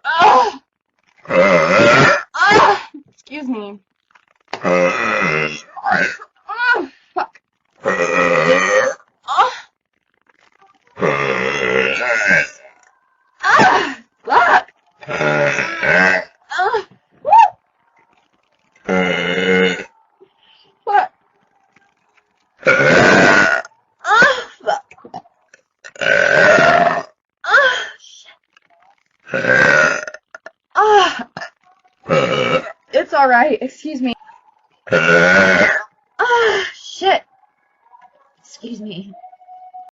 Oh! Excuse me. Oh, fuck. Oh. Fuck. What? Fuck. Shit. It's alright. Excuse me.